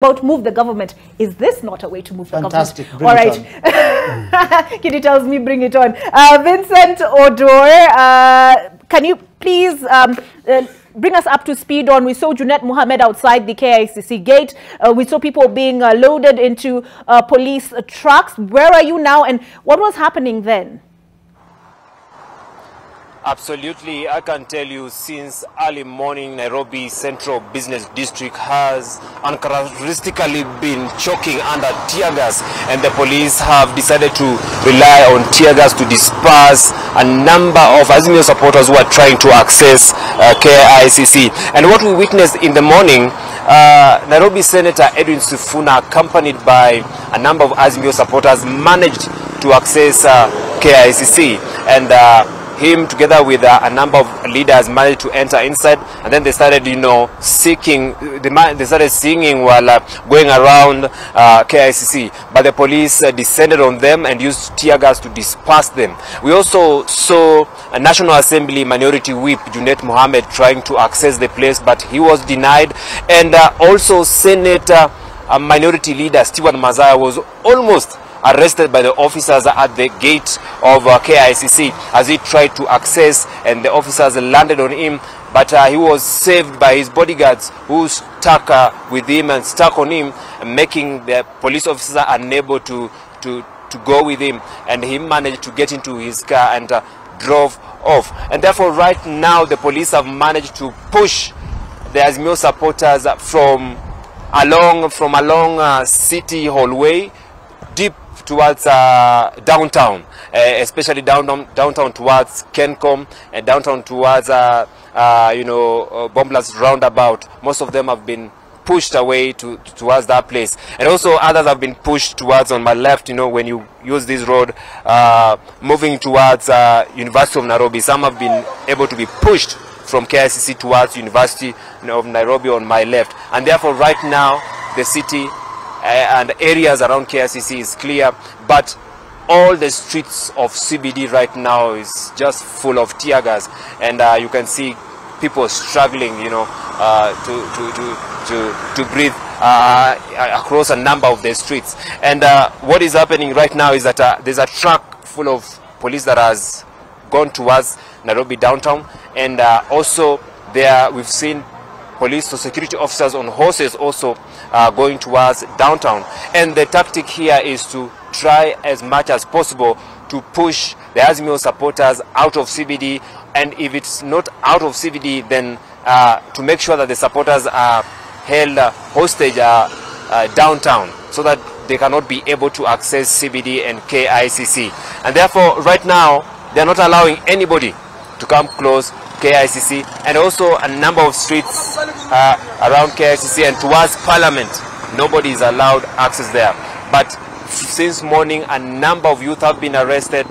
about move the government. Is this not a way to move the Fantastic. government? All right. Kitty tells me bring it on. Vincent Odor, can you please bring us up to speed on, we saw Junet Mohammed outside the KICC gate. We saw people being loaded into police trucks. Where are you now and what was happening then? Absolutely, I can tell you since early morning, Nairobi Central Business District has uncharacteristically been choking under tear gas, and the police have decided to rely on tear gas to disperse a number of Azimio supporters who are trying to access KICC. And what we witnessed in the morning, Nairobi Senator Edwin Sifuna, accompanied by a number of Azimio supporters, managed to access KICC, and him together with a number of leaders managed to enter inside, and then they started, they started singing while going around KICC, but the police descended on them and used tear gas to disperse them. We also saw a National Assembly Minority Whip Junet Mohammed trying to access the place, but he was denied, and also Senator Minority Leader Stewart Mazaya was almost arrested by the officers at the gate of KICC as he tried to access, and the officers landed on him, but he was saved by his bodyguards who stuck with him and stuck on him, making the police officer unable to go with him, and he managed to get into his car and drove off. And therefore right now the police have managed to push the Azimio supporters from along City Hallway deep towards downtown, especially downtown towards Kencom, and downtown towards Bomblas roundabout. Most of them have been pushed away towards that place, and also others have been pushed towards, on my left, when you use this road moving towards University of Nairobi. Some have been able to be pushed from KICC towards University of Nairobi on my left, and therefore right now the city and areas around KICC is clear, but all the streets of CBD right now is just full of tear gas, and you can see people struggling, to breathe across a number of the streets. And what is happening right now is that there's a truck full of police that has gone towards Nairobi downtown, and also there we've seen police or security officers on horses also going towards downtown. And the tactic here is to try as much as possible to push the Azimio supporters out of CBD, and if it's not out of CBD, then to make sure that the supporters are held hostage downtown, so that they cannot be able to access CBD and KICC. And therefore right now they're not allowing anybody to come close KICC, and also a number of streets around KICC and towards Parliament. Nobody is allowed access there. But since morning, a number of youth have been arrested.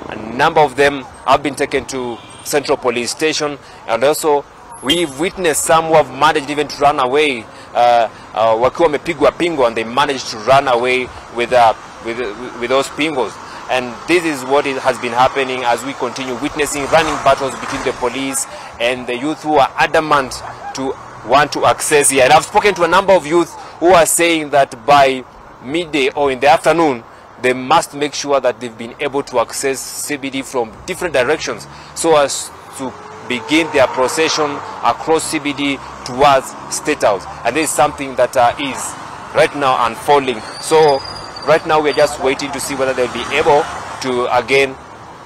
A number of them have been taken to Central Police Station, and also we've witnessed some who have managed even to run away. Wakiwa wamepigwa pingo, and they managed to run away with those pingos. And this is what has been happening as we continue witnessing running battles between the police and the youth who are adamant to want to access here. And I've spoken to a number of youth who are saying that by midday or in the afternoon, they must make sure that they've been able to access CBD from different directions, so as to begin their procession across CBD towards State House. And this is something that is right now unfolding. So right now we're just waiting to see whether they'll be able to again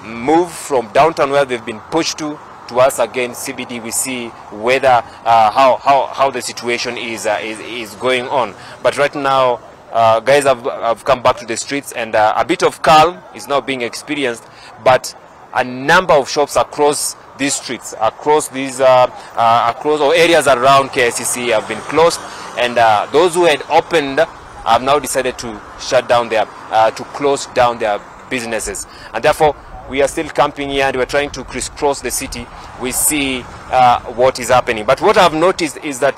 move from downtown, where they've been pushed towards again CBD. We see whether how the situation is going on. But right now guys have come back to the streets, and a bit of calm is now being experienced, but a number of shops across these streets, across these across or areas around KICC have been closed, and those who had opened have now decided to shut down to close down their businesses. And therefore we are still camping here, and we're trying to crisscross the city. We see what is happening. But what I've noticed is that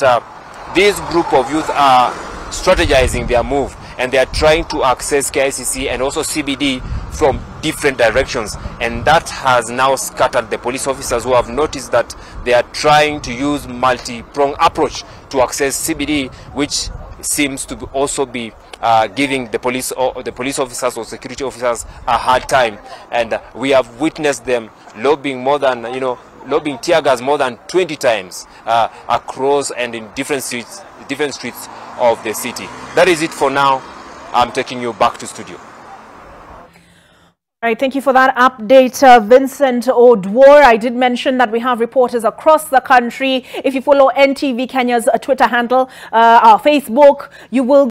this group of youth are strategizing their move, and they are trying to access KICC and also CBD from different directions, and that has now scattered the police officers, who have noticed that they are trying to use multi-pronged approach to access CBD, which seems to also be giving the police officers or security officers a hard time, and we have witnessed them lobbying more than, lobbing tear gas more than 20 times across and in different streets of the city. That is it for now. I'm taking you back to studio. All right, thank you for that update, Vincent Odwor. I did mention that we have reporters across the country. If you follow NTV Kenya's Twitter handle, our Facebook, you will